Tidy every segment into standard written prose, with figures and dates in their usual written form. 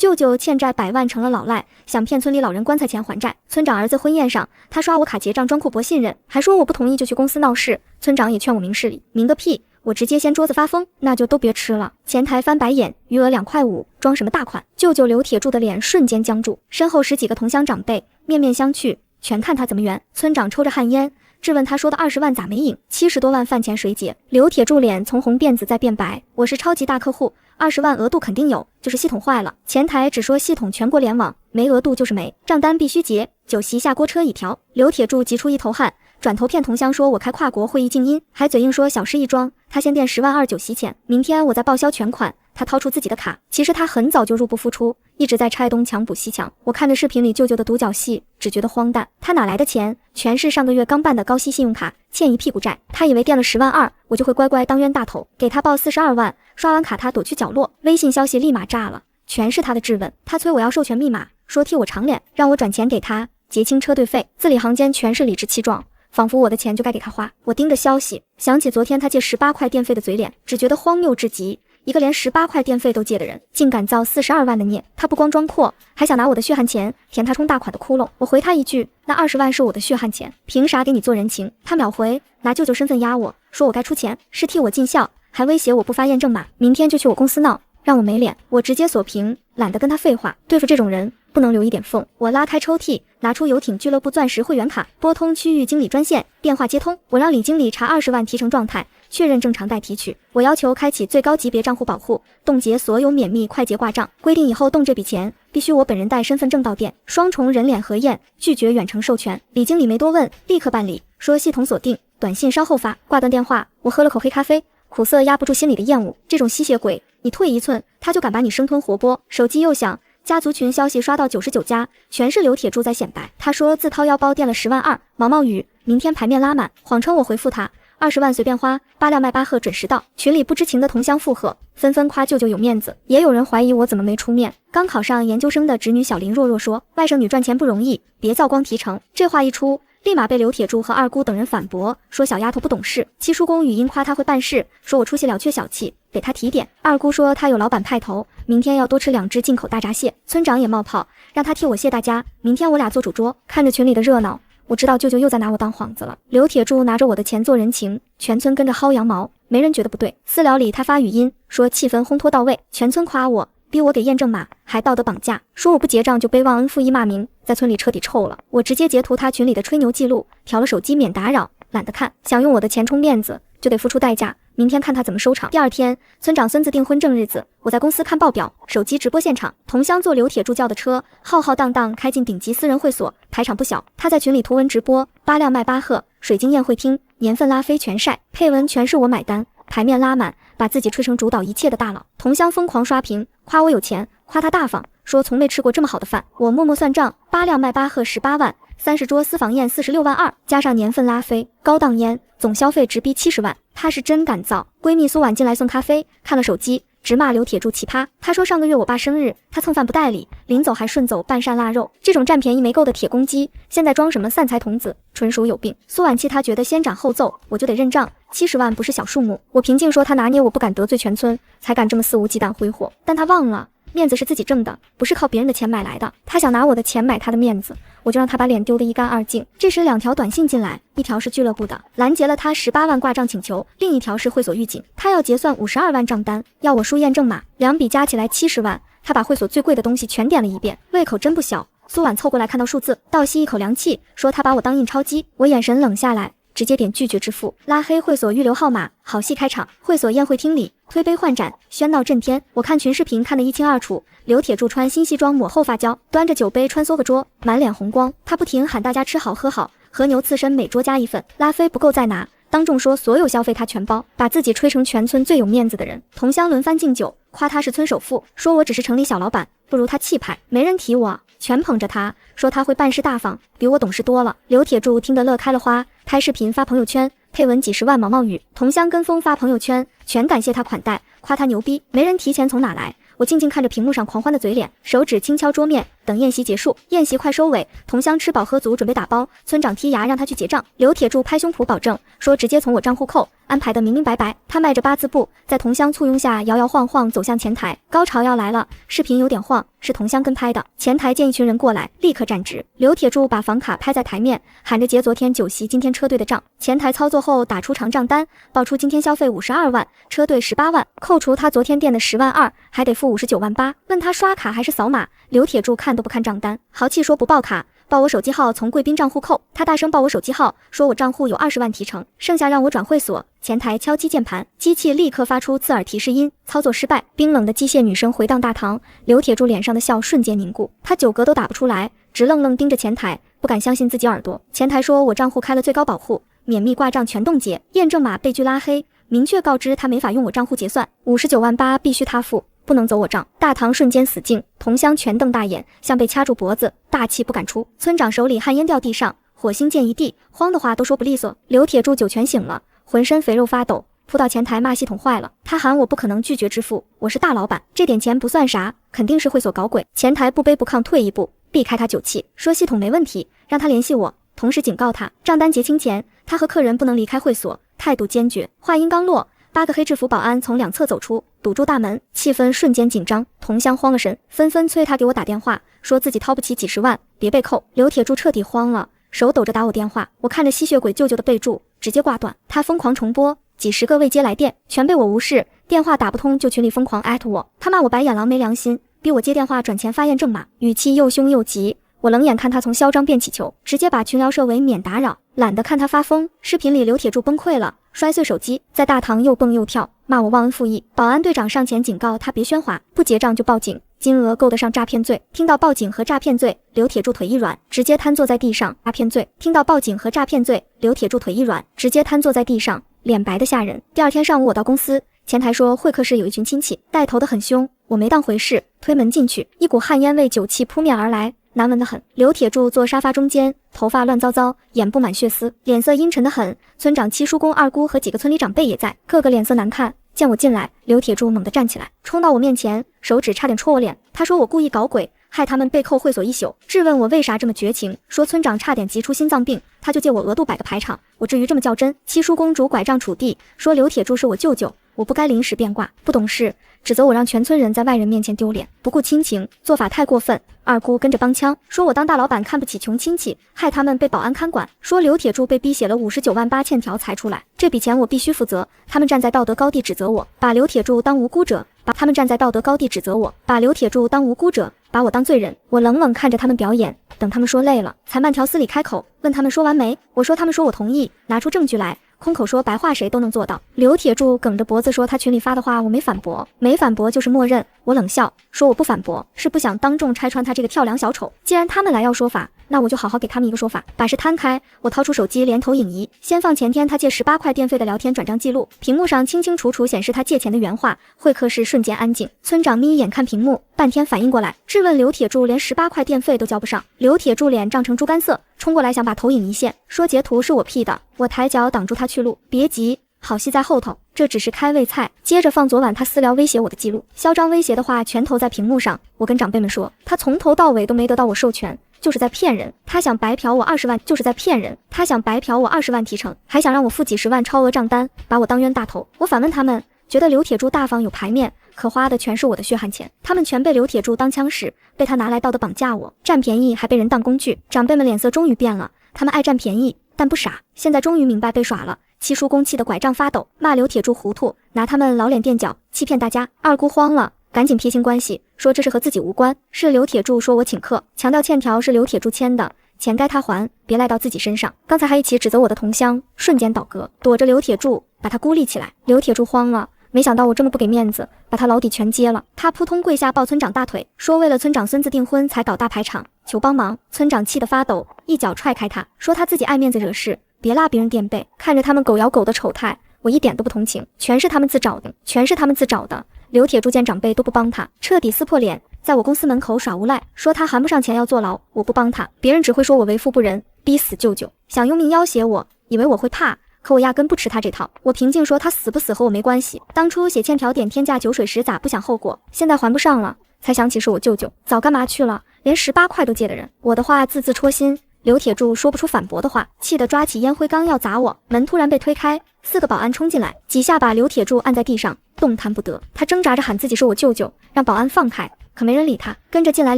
舅舅欠债100万成了老赖，想骗村里老人棺材钱还债。村长儿子婚宴上，他刷我卡结账装阔博信任，还说我不同意就去公司闹事。村长也劝我明事理，明个屁！我直接掀桌子发疯，那就都别吃了。前台翻白眼，余额2.5块，装什么大款？舅舅刘铁柱的脸瞬间僵住，身后10几个同乡长辈面面相觑，全看他怎么圆。村长抽着旱烟，质问他说的20万咋没影？70多万饭钱谁结？刘铁柱脸从红变紫再变白，我是超级大客户，20万额度肯定有，就是系统坏了。前台只说系统全国联网，没额度就是没，账单必须结。酒席下锅车一条，刘铁柱急出一头汗，转头骗同乡说我开跨国会议静音，还嘴硬说小事一桩，他先垫10万2酒席钱，明天我再报销全款。他掏出自己的卡，其实他很早就入不敷出，一直在拆东墙补西墙。我看着视频里舅舅的独角戏，只觉得荒诞。他哪来的钱？全是上个月刚办的高息信用卡，欠一屁股债。他以为垫了10万2，我就会乖乖当冤大头，给他报42万。刷完卡他躲去角落，微信消息立马炸了，全是他的质问。他催我要授权密码，说替我长脸，让我转钱给他结清车队费，字里行间全是理直气壮，仿佛我的钱就该给他花。我盯着消息，想起昨天他借18块电费的嘴脸，只觉得荒谬至极。一个连18块电费都借的人，竟敢造42万的孽。他不光装阔，还想拿我的血汗钱填他充大款的窟窿。我回他一句，那20万是我的血汗钱，凭啥给你做人情？他秒回，拿舅舅身份压我，说我该出钱，是替我尽孝，还威胁我不发验证码，明天就去我公司闹，让我没脸。我直接锁屏，懒得跟他废话，对付这种人不能留一点缝。我拉开抽屉，拿出游艇俱乐部钻石会员卡，拨通区域经理专线，电话接通。我让李经理查20万提成状态，确认正常待提取。我要求开启最高级别账户保护，冻结所有免密快捷挂账，规定以后动这笔钱必须我本人带身份证到店，双重人脸核验，拒绝远程授权。李经理没多问，立刻办理，说系统锁定，短信稍后发。挂断电话，我喝了口黑咖啡，苦涩压不住心里的厌恶。这种吸血鬼，你退一寸，他就敢把你生吞活剥。手机又响，家族群消息刷到99加，全是刘铁柱在显摆。他说自掏腰包垫了10万2，毛毛雨，明天牌面拉满，谎称我回复他20万随便花，8辆迈巴赫准时到。群里不知情的同乡附和，纷纷夸舅舅有面子，也有人怀疑我怎么没出面。刚考上研究生的侄女小林弱弱说，外甥女赚钱不容易，别造光提成。这话一出，立马被刘铁柱和二姑等人反驳，说小丫头不懂事。七叔公语音夸她会办事，说我出息了却小气，给她提点。二姑说她有老板派头，明天要多吃2只进口大闸蟹。村长也冒泡，让她替我谢大家，明天我俩做主桌。看着群里的热闹，我知道舅舅又在拿我当幌子了。刘铁柱拿着我的钱做人情，全村跟着薅羊毛，没人觉得不对。私聊里他发语音说气氛烘托到位，全村夸我，逼我给验证码，还道德绑架，说我不结账就背忘恩负义骂名，在村里彻底臭了。我直接截图他群里的吹牛记录，调了手机免打扰，懒得看。想用我的钱充面子，就得付出代价。明天看他怎么收场。第二天，村长孙子订婚正日子，我在公司看报表，手机直播现场。同乡坐刘铁柱叫的车，浩浩荡荡开进顶级私人会所，排场不小。他在群里图文直播，8辆迈巴赫，水晶宴会厅，年份拉菲全晒，配文全是我买单，牌面拉满，把自己吹成主导一切的大佬。同乡疯狂刷屏，夸我有钱，夸他大方，说从没吃过这么好的饭。我默默算账，8辆迈巴赫18万，30桌私房宴46万2，加上年份拉菲、高档烟，总消费直逼70万。他是真敢造。闺蜜苏婉进来送咖啡，看了手机，直骂刘铁柱奇葩。他说上个月我爸生日，他蹭饭不带礼，临走还顺走半扇腊肉。这种占便宜没够的铁公鸡，现在装什么散财童子，纯属有病。苏婉气他觉得先斩后奏，我就得认账，70万不是小数目。我平静说他拿捏我不敢得罪全村，才敢这么肆无忌惮挥霍。但他忘了，面子是自己挣的，不是靠别人的钱买来的。他想拿我的钱买他的面子，我就让他把脸丢得一干二净。这时2条短信进来，一条是俱乐部的，拦截了他18万挂账请求，另一条是会所预警，他要结算52万账单，要我输验证码，2笔加起来70万。他把会所最贵的东西全点了一遍，胃口真不小。苏婉凑过来看到数字，倒吸一口凉气，说他把我当印钞机。我眼神冷下来，直接点拒绝支付，拉黑会所预留号码。好戏开场，会所宴会厅里推杯换盏，喧闹震天。我看群视频看得一清二楚，刘铁柱穿新西装抹厚发胶，端着酒杯穿梭个桌，满脸红光。他不停喊大家吃好喝好，和牛刺身每桌加1份，拉菲不够再拿。当众说所有消费他全包，把自己吹成全村最有面子的人。同乡轮番敬酒，夸他是村首富，说我只是城里小老板，不如他气派。没人提我，全捧着他，说他会办事大方，比我懂事多了。刘铁柱听得乐开了花，拍视频发朋友圈，配文几10万毛毛雨。同乡跟风发朋友圈，全感谢他款待，夸他牛逼。没人提钱从哪来，我静静看着屏幕上狂欢的嘴脸，手指轻敲桌面，等宴席结束，宴席快收尾，同乡吃饱喝足，准备打包。村长剔牙让他去结账，刘铁柱拍胸脯保证说直接从我账户扣，安排的明明白白。他迈着8字步，在同乡簇拥下摇摇晃晃走向前台。高潮要来了，视频有点晃，是同乡跟拍的。前台见一群人过来，立刻站直。刘铁柱把房卡拍在台面，喊着结昨天酒席今天车队的账。前台操作后打出长账单，报出今天消费52万，车队18万，扣除他昨天垫的10万2，还得付59万8。问他刷卡还是扫码，刘铁柱看都不看账单，豪气说不报卡，报我手机号从贵宾账户扣。他大声报我手机号，说我账户有20万提成，剩下让我转会所。前台敲击键盘，机器立刻发出刺耳提示音，操作失败。冰冷的机械女声回荡大堂，刘铁柱脸上的笑瞬间凝固，他9格都打不出来，直愣愣盯着前台，不敢相信自己耳朵。前台说我账户开了最高保护，免密挂账全冻结，验证码被拒拉黑，明确告知他没法用我账户结算，59万8必须他付，不能走我账。大堂瞬间死静，同乡全瞪大眼，像被掐住脖子，大气不敢出。村长手里旱烟掉地上，火星溅一地，慌的话都说不利索。刘铁柱酒全醒了，浑身肥肉发抖，扑到前台骂系统坏了。他喊我不可能拒绝支付，我是大老板，这点钱不算啥，肯定是会所搞鬼。前台不卑不亢退一步，避开他酒气，说系统没问题，让他联系我，同时警告他账单结清前，他和客人不能离开会所，态度坚决。话音刚落，8个黑制服保安从2侧走出，堵住大门，气氛瞬间紧张。同乡慌了神，纷纷催他给我打电话，说自己掏不起几10万，别被扣。刘铁柱彻底慌了，手抖着打我电话，我看着吸血鬼舅舅的备注，直接挂断。他疯狂重拨，几10个未接来电，全被我无视，电话打不通就群里疯狂@我。他骂我白眼狼没良心，逼我接电话转钱发验证码，语气又凶又急。我冷眼看他从嚣张变乞求，直接把群聊设为免打扰，懒得看他发疯。视频里刘铁柱崩溃了，摔碎手机，在大堂又蹦又跳，骂我忘恩负义。保安队长上前警告他别喧哗，不结账就报警，金额够得上诈骗罪。听到报警和诈骗罪，刘铁柱腿一软，直接瘫坐在地上。诈骗罪。听到报警和诈骗罪，刘铁柱腿一软，直接瘫坐在地上，脸白的吓人。第二天上午我到公司，前台说会客室有一群亲戚，带头的很凶，我没当回事，推门进去，一股旱烟味酒气扑面而来，难闻得很。刘铁柱坐沙发中间，头发乱糟糟，眼布满血丝，脸色阴沉得很。村长七叔公、二姑和几个村里长辈也在，个个脸色难看。见我进来，刘铁柱猛地站起来，冲到我面前，手指差点戳我脸。他说我故意搞鬼，害他们被扣会所1宿，质问我为啥这么绝情，说村长差点急出心脏病，他就借我额度摆个排场，我至于这么较真？七叔公拄拐杖杵地，说刘铁柱是我舅舅，我不该临时变卦，不懂事，指责我让全村人在外人面前丢脸，不顾亲情，做法太过分。二姑跟着帮腔，说我当大老板看不起穷亲戚，害他们被保安看管，说刘铁柱被逼写了59万8欠条才出来，这笔钱我必须负责。他们站在道德高地指责我，把刘铁柱当无辜者，他们站在道德高地指责我，把刘铁柱当无辜者，把我当罪人。我冷冷看着他们表演，等他们说累了，才慢条斯理开口，问他们说完没？我说他们说我同意，拿出证据来。空口说白话谁都能做到。刘铁柱梗着脖子说他群里发的话我没反驳，没反驳就是默认。我冷笑说我不反驳是不想当众拆穿他这个跳梁小丑，既然他们来要说法，那我就好好给他们一个说法。把事摊开，我掏出手机连投影仪，先放前天他借18块电费的聊天转账记录，屏幕上清清楚楚显示他借钱的原话。会客室瞬间安静，村长眯眼看屏幕，半天反应过来，质问刘铁柱连18块电费都交不上。刘铁柱脸涨成猪肝色，冲过来想把投影一线，说截图是我 P 的。我抬脚挡住他去路，别急，好戏在后头，这只是开胃菜。接着放昨晚他私聊威胁我的记录，嚣张威胁的话全投在屏幕上。我跟长辈们说，他从头到尾都没得到我授权，就是在骗人。他想白嫖我20万，就是在骗人。他想白嫖我20万提成，还想让我付几10万超额账单，把我当冤大头。我反问他们，觉得刘铁柱大方有排面，可花的全是我的血汗钱。他们全被刘铁柱当枪使，被他拿来道德绑架我，占便宜还被人当工具。长辈们脸色终于变了，他们爱占便宜但不傻，现在终于明白被耍了。七叔公气得拐杖发抖，骂刘铁柱糊涂，拿他们老脸垫脚，欺骗大家。二姑慌了，赶紧撇清关系，说这事和自己无关，是刘铁柱说我请客，强调欠条是刘铁柱签的，钱该他还，别赖到自己身上。刚才还一起指责我的同乡瞬间倒戈，躲着刘铁柱，把他孤立起来。刘铁柱慌了，没想到我这么不给面子，把他老底全揭了。他扑通跪下抱村长大腿，说为了村长孙子订婚才搞大排场，求帮忙。村长气得发抖，一脚踹开他，说他自己爱面子惹事，别拉别人垫背。看着他们狗咬狗的丑态，我一点都不同情，全是他们自找的，全是他们自找的。刘铁柱见长辈都不帮他，彻底撕破脸，在我公司门口耍无赖，说他还不上钱要坐牢，我不帮他，别人只会说我为富不仁，逼死舅舅，想用命要挟我，以为我会怕，可我压根不吃他这套。我平静说他死不死和我没关系，当初写欠条点天价酒水时咋不想后果，现在还不上了才想起是我舅舅，早干嘛去了。连18块都借的人。我的话字字戳心，刘铁柱说不出反驳的话，气得抓起烟灰缸要砸我。门突然被推开，4个保安冲进来，几下把刘铁柱按在地上，动弹不得。他挣扎着喊自己是我舅舅，让保安放开。可没人理他，跟着进来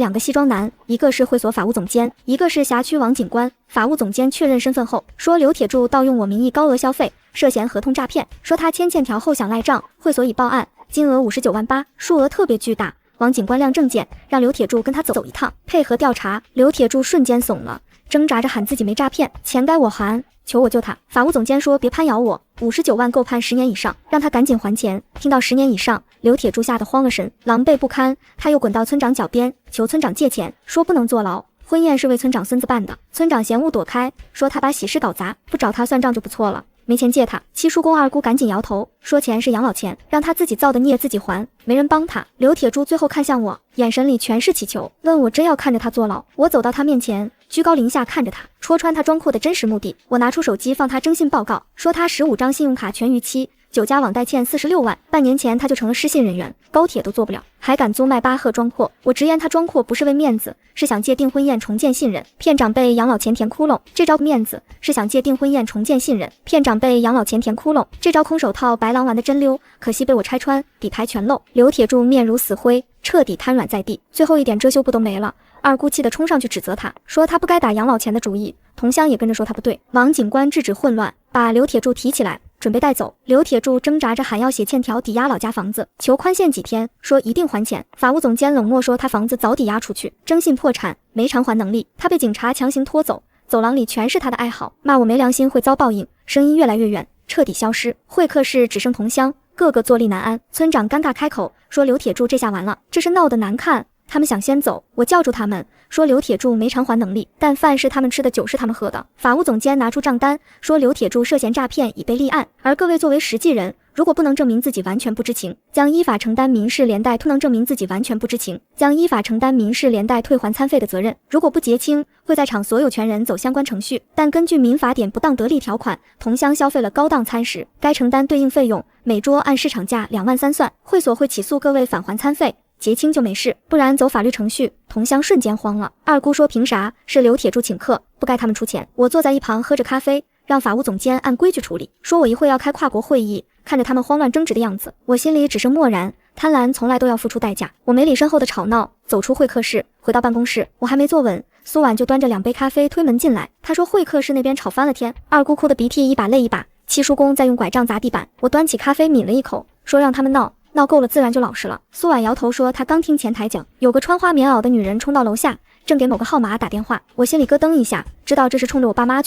2个西装男，一个是会所法务总监，一个是辖区王警官。法务总监确认身份后，说刘铁柱盗用我名义高额消费，涉嫌合同诈骗，说他签欠条后想赖账，会所已报案，金额59万8，数额特别巨大。王警官亮证件，让刘铁柱跟他走一趟，配合调查。刘铁柱瞬间怂了，挣扎着喊自己没诈骗，钱该我还，求我救他。法务总监说别攀咬我，59万够判10年以上，让他赶紧还钱。听到10年以上，刘铁柱吓得慌了神，狼狈不堪。他又滚到村长脚边，求村长借钱，说不能坐牢。婚宴是为村长孙子办的，村长嫌恶躲开，说他把喜事搞砸，不找他算账就不错了。没钱借他，七叔公二姑赶紧摇头，说钱是养老钱，让他自己造的孽自己还，没人帮他。刘铁柱最后看向我，眼神里全是乞求，问我真要看着他坐牢。我走到他面前，居高临下看着他，戳穿他装阔的真实目的。我拿出手机放他征信报告，说他15张信用卡全逾期，9家网贷欠46万，半年前他就成了失信人员，高铁都坐不了，还敢租迈巴赫装阔。我直言他装阔不是为面子，是想借订婚宴重建信任，骗长辈养老钱填窟窿。这招面子是想借订婚宴重建信任，骗长辈养老钱填窟窿。这招空手套白狼玩的真溜，可惜被我拆穿，底牌全露。刘铁柱面如死灰，彻底瘫软在地，最后一点遮羞布都没了。二姑气得冲上去指责他，说他不该打养老钱的主意。同乡也跟着说他不对。王警官制止混乱，把刘铁柱提起来，准备带走。刘铁柱挣扎着喊要写欠条抵押老家房子，求宽限几天，说一定还钱。法务总监冷漠说他房子早抵押出去，征信破产，没偿还能力。他被警察强行拖走，走廊里全是他的哀嚎，骂我没良心会遭报应。声音越来越远，彻底消失。会客室只剩同乡，个个坐立难安。村长尴尬开口说刘铁柱这下完了，这是闹得难看。他们想先走，我叫住他们，说刘铁柱没偿还能力，但饭是他们吃的，酒是他们喝的。法务总监拿出账单，说刘铁柱涉嫌诈骗已被立案，而各位作为实际人，如果不能证明自己完全不知情，将依法承担民事连带；不能证明自己完全不知情，将依法承担民事连带退还餐费的责任。如果不结清，会在场所有权人走相关程序。但根据民法典不当得利条款，同乡消费了高档餐食，该承担对应费用，每桌按市场价2万3算。会所会起诉各位返还餐费。结清就没事，不然走法律程序。同乡瞬间慌了。二姑说凭啥？是刘铁柱请客，不该他们出钱。我坐在一旁喝着咖啡，让法务总监按规矩处理，说我一会要开跨国会议。看着他们慌乱争执的样子，我心里只是漠然。贪婪从来都要付出代价。我没理身后的吵闹，走出会客室，回到办公室。我还没坐稳，苏婉就端着2杯咖啡推门进来。她说会客室那边吵翻了天。二姑哭得鼻涕一把泪一把，七叔公在用拐杖砸地板。我端起咖啡抿了一口，说让他们闹够了自然就老实了。苏婉摇头说她刚听前台讲，有个穿花棉袄的女人冲到楼下，正给某个号码打电话。我心里咯噔一下，知道这是冲着我爸妈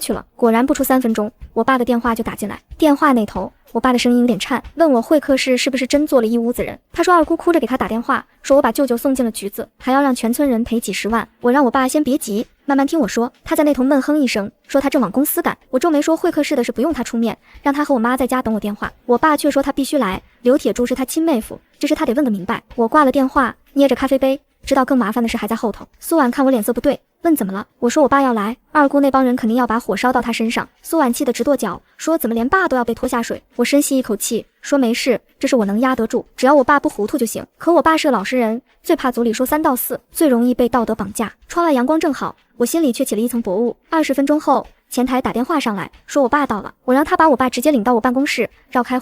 去了。果然不出3分钟，我爸的电话就打进来。电话那头，我爸的声音有点颤，问我会客室是不是真坐了一屋子人。他说二姑哭着给他打电话，说我把舅舅送进了局子，还要让全村人赔几10万。我让我爸先别急，慢慢听我说。他在那头闷哼一声，说他正往公司赶。我皱眉说会客室的事不用他出面，让他和我妈在家等我电话。我爸却说他必须来，刘铁柱是他亲妹夫，这事他得问个明白。我挂了电话，捏着咖啡杯，知道更麻烦的事还在后头。苏婉看我脸色不对，问怎么了？我说我爸要来，二姑那帮人肯定要把火烧到他身上。苏婉气得直跺脚，说怎么连爸都要被拖下水。我深吸一口气，说没事，这是我能压得住，只要我爸不糊涂就行。可我爸是个老实人，最怕组里说3道4，最容易被道德绑架。窗外阳光正好，我心里却起了一层薄雾。20分钟后，前台打电话上来，说我爸到了。我让他把我爸直接领到我办公室，绕开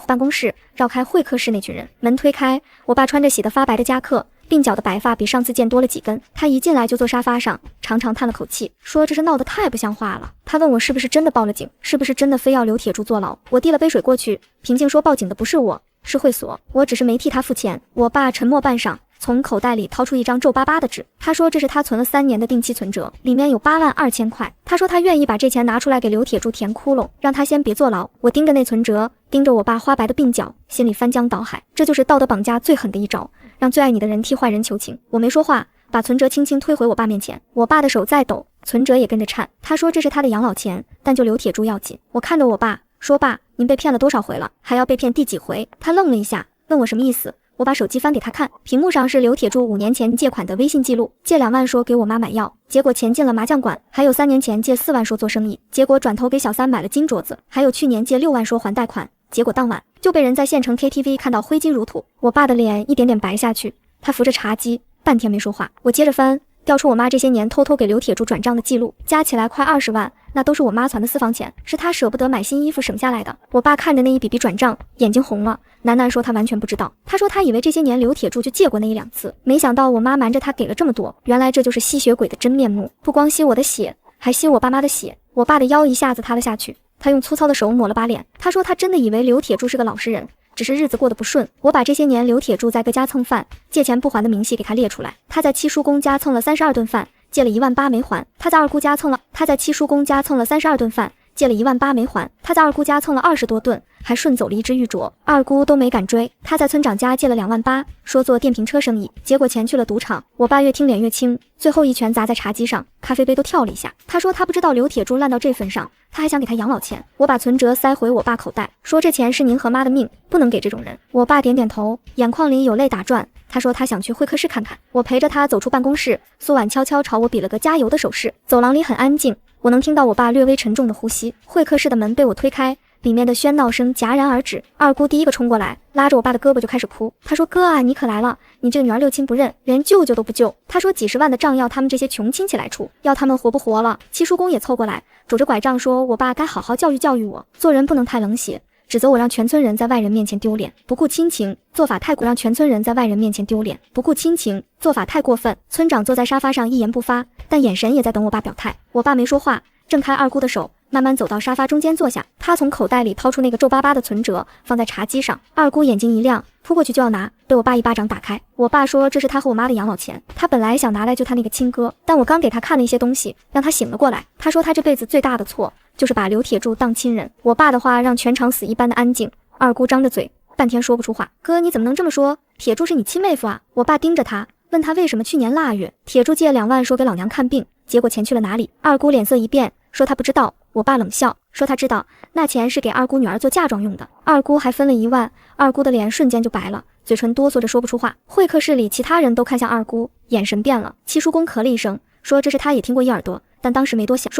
会客室那群人。门推开，我爸穿着洗得发白的夹克，鬓角的白发比上次见多了几根。他一进来就坐沙发上，长长叹了口气，说这是闹得太不像话了。他问我是不是真的报了警，是不是真的非要刘铁柱坐牢。我递了杯水过去，平静说报警的不是我，是会所，我只是没替他付钱。我爸沉默半晌，从口袋里掏出一张皱巴巴的纸，他说这是他存了3年的定期存折，里面有8万2千块。他说他愿意把这钱拿出来给刘铁柱填窟窿，让他先别坐牢。我盯着那存折，盯着我爸花白的鬓角，心里翻江倒海。这就是道德绑架最狠的一招，让最爱你的人替坏人求情。我没说话，把存折轻轻推回我爸面前。我爸的手在抖，存折也跟着颤。他说这是他的养老钱，但就刘铁柱要紧。我看着我爸说，爸，您被骗了多少回了？还要被骗第几回？他愣了一下，问我什么意思。我把手机翻给他看，屏幕上是刘铁柱5年前借款的微信记录，借2万说给我妈买药，结果钱进了麻将馆；还有3年前借4万说做生意，结果转头给小三买了金镯子；还有去年借6万说还贷款，结果当晚就被人在县城 KTV 看到挥金如土。我爸的脸一点点白下去，他扶着茶几，半天没说话。我接着翻，调出我妈这些年偷偷给刘铁柱转账的记录，加起来快20万，那都是我妈攒的私房钱，是她舍不得买新衣服省下来的。我爸看着那一笔笔转账，眼睛红了，喃喃说他完全不知道。他说他以为这些年刘铁柱就借过那1、2次，没想到我妈瞒着他给了这么多。原来这就是吸血鬼的真面目，不光吸我的血，还吸我爸妈的血。我爸的腰一下子塌了下去，他用粗糙的手抹了把脸。他说他真的以为刘铁柱是个老实人，只是日子过得不顺。我把这些年刘铁柱在各家蹭饭借钱不还的明细给他列出来。他在七叔公家蹭了32顿饭，借了18000没还。他在七叔公家蹭了32顿饭，借了18000没还。他在二姑家蹭了20多顿，还顺走了一只玉镯，二姑都没敢追。他在村长家借了28000，说做电瓶车生意，结果钱去了赌场。我爸越听脸越青，最后一拳砸在茶几上，咖啡杯都跳了一下。他说他不知道刘铁柱烂到这份上，他还想给他养老钱。我把存折塞回我爸口袋，说这钱是您和妈的命，不能给这种人。我爸点点头，眼眶里有泪打转。他说他想去会客室看看。我陪着他走出办公室，苏婉悄悄朝我比了个加油的手势。走廊里很安静，我能听到我爸略微沉重的呼吸。会客室的门被我推开，里面的喧闹声戛然而止。二姑第一个冲过来，拉着我爸的胳膊就开始哭。她说：“哥啊，你可来了！你这个女儿六亲不认，连舅舅都不救。”她说几十万的账要他们这些穷亲戚来出，要他们活不活了。七叔公也凑过来，拄着拐杖说：“我爸该好好教育教育我，做人不能太冷血。”指责我让全村人在外人面前丢脸，不顾亲情，做法太过；让全村人在外人面前丢脸，不顾亲情，做法太过分。村长坐在沙发上一言不发，但眼神也在等我爸表态。我爸没说话，挣开二姑的手，慢慢走到沙发中间坐下。他从口袋里掏出那个皱巴巴的存折，放在茶几上。二姑眼睛一亮，扑过去就要拿，被我爸一巴掌打开。我爸说这是他和我妈的养老钱，他本来想拿来救他那个亲哥，但我刚给他看了一些东西，让他醒了过来。他说他这辈子最大的错就是把刘铁柱当亲人。我爸的话让全场死一般的安静。二姑张着嘴，半天说不出话。哥，你怎么能这么说？铁柱是你亲妹夫啊！我爸盯着他，问他为什么去年腊月铁柱借2万说给老娘看病，结果钱去了哪里？二姑脸色一变，说他不知道。我爸冷笑，说他知道，那钱是给二姑女儿做嫁妆用的。二姑还分了1万，二姑的脸瞬间就白了，嘴唇哆嗦着说不出话。会客室里其他人都看向二姑，眼神变了。七叔公咳了一声，说这是他也听过一耳朵，但当时没多想。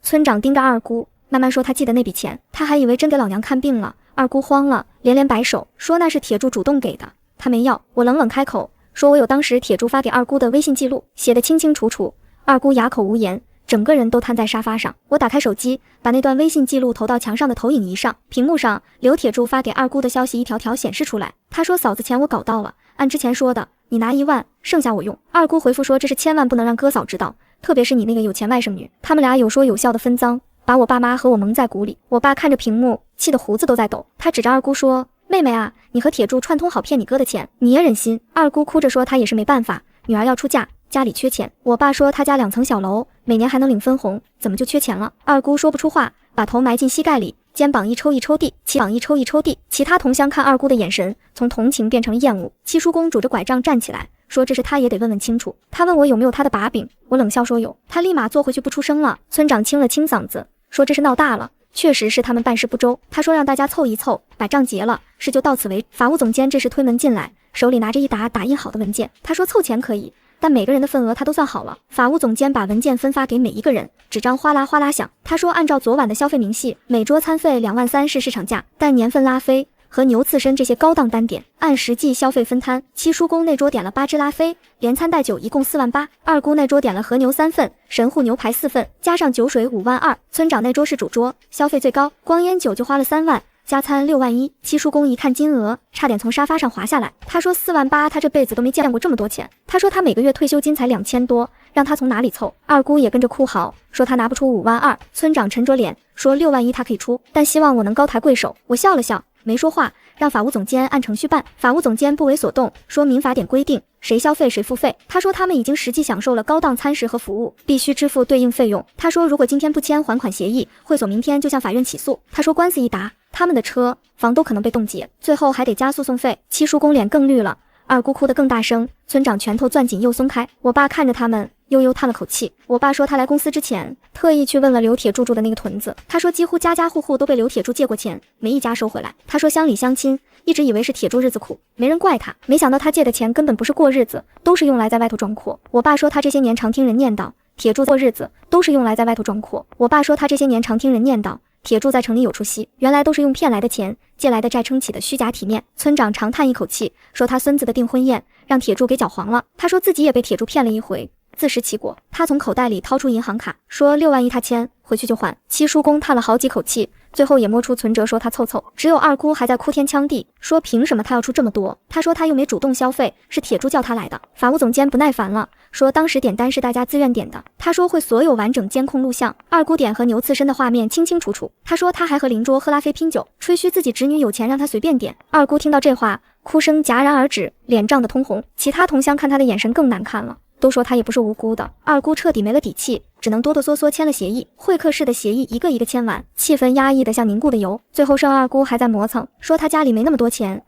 村长盯着二姑，慢慢说他记得那笔钱，他还以为真给老娘看病了。二姑慌了，连连摆手，说那是铁柱主动给的，他没要。我冷冷开口，说我有当时铁柱发给二姑的微信记录，写得清清楚楚。二姑哑口无言，整个人都瘫在沙发上。我打开手机，把那段微信记录投到墙上的投影仪上，屏幕上刘铁柱发给二姑的消息一条条显示出来。他说嫂子钱我搞到了，按之前说的，你拿1万，剩下我用。二姑回复说这是千万不能让哥嫂知道，特别是你那个有钱外甥女。他们俩有说有笑的分赃，把我爸妈和我蒙在鼓里。我爸看着屏幕，气得胡子都在抖。他指着二姑说：“妹妹啊，你和铁柱串通好骗你哥的钱，你也忍心？”二姑哭着说她也是没办法，女儿要出嫁，家里缺钱。我爸说他家2层小楼，每年还能领分红，怎么就缺钱了？二姑说不出话，把头埋进膝盖里，肩膀一抽一抽地，其他同乡看二姑的眼神从同情变成了厌恶。七叔公拄着拐杖站起来，说这是他也得问问清楚。他问我有没有他的把柄，我冷笑说有。他立马坐回去不出声了。村长清了清嗓子，说这是闹大了，确实是他们办事不周。他说让大家凑一凑，把账结了，事就到此为止。法务总监这时推门进来，手里拿着一沓打印好的文件。他说凑钱可以，但每个人的份额他都算好了。法务总监把文件分发给每一个人，纸张哗啦哗啦响。他说按照昨晚的消费明细，每桌餐费2万3是市场价，但年份拉菲和牛刺身这些高档单点按实际消费分摊。七叔公那桌点了8只拉菲，连餐带酒一共4万8。二姑那桌点了和牛3份，神户牛排4份，加上酒水5万2。村长那桌是主桌，消费最高，光烟酒就花了3万，加餐6万1。七叔公一看金额，差点从沙发上滑下来。他说4万8，他这辈子都没见过这么多钱。他说他每个月退休金才2000多，让他从哪里凑？二姑也跟着哭嚎，说他拿不出5万2。村长沉着脸说6万1他可以出，但希望我能高抬贵手。我笑了笑，没说话，让法务总监按程序办。法务总监不为所动，说民法典规定谁消费谁付费。他说他们已经实际享受了高档餐食和服务，必须支付对应费用。他说如果今天不签还款协议，会所明天就向法院起诉。他说官司一打，他们的车房都可能被冻结，最后还得加诉讼费。七叔公脸更绿了，二姑哭得更大声，村长拳头攥紧又松开。我爸看着他们，悠悠叹了口气。我爸说他来公司之前特意去问了刘铁柱住的那个屯子，他说几乎家家户户都被刘铁柱借过钱，没一家收回来。他说乡里乡亲一直以为是铁柱日子苦，没人怪他，没想到他借的钱根本不是过日子，都是用来在外头装阔。我爸说他这些年常听人念叨铁柱过日子，都是用来在外头装阔。我爸说他这些年常听人念叨铁柱在城里有出息，原来都是用骗来的钱、借来的债撑起的虚假体面。村长长叹一口气，说他孙子的订婚宴让铁柱给搅黄了。他说自己也被铁柱骗了一回，自食其果。他从口袋里掏出银行卡，说6万1他签，回去就还。七叔公叹了好几口气，最后也摸出存折说他凑凑。只有二姑还在哭天抢地，说凭什么他要出这么多？他说他又没主动消费，是铁柱叫他来的。法务总监不耐烦了，说当时点单是大家自愿点的。他说会所有完整监控录像，二姑点和牛刺身的画面清清楚楚。他说他还和邻桌喝拉菲拼酒，吹嘘自己侄女有钱让他随便点。二姑听到这话，哭声戛然而止，脸涨得通红。其他同乡看他的眼神更难看了，都说他也不是无辜的。二姑彻底没了底气，只能哆哆嗦嗦签了协议。会客室的协议一个一个签完，气氛压抑得像凝固的油。最后剩二姑还在磨蹭，说他家里没那么多钱，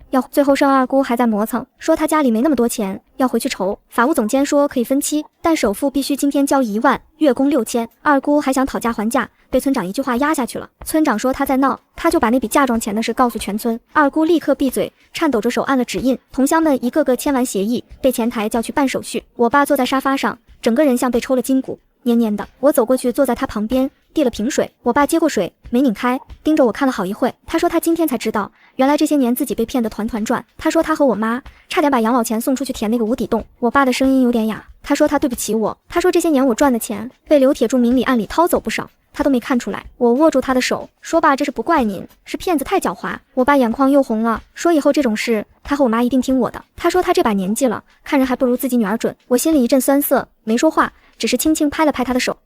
要回去筹。法务总监说可以分期，但首付必须今天交1万，月供6000。二姑还想讨价还价，被村长一句话压下去了。村长说他在闹，他就把那笔嫁妆钱的事告诉全村。二姑立刻闭嘴，颤抖着手按了指印。同乡们一个个签完协议，被前台叫去办手续。我爸坐在沙发上，整个人像被抽了筋骨，黏黏的。我走过去坐在他旁边，递了瓶水。我爸接过水，没拧开，盯着我看了好一会。他说他今天才知道，原来这些年自己被骗得团团转。他说他和我妈差点把养老钱送出去填那个无底洞。我爸的声音有点哑，他说他对不起我。他说这些年我赚的钱被刘铁柱明里暗里掏走不少，他都没看出来。我握住他的手，说爸，这是不怪您，是骗子太狡猾。我爸眼眶又红了，说以后这种事他和我妈一定听我的。他说他这把年纪了，看人还不如自己女儿准。我心里一阵酸涩，没说话，只是轻轻拍了拍他的手。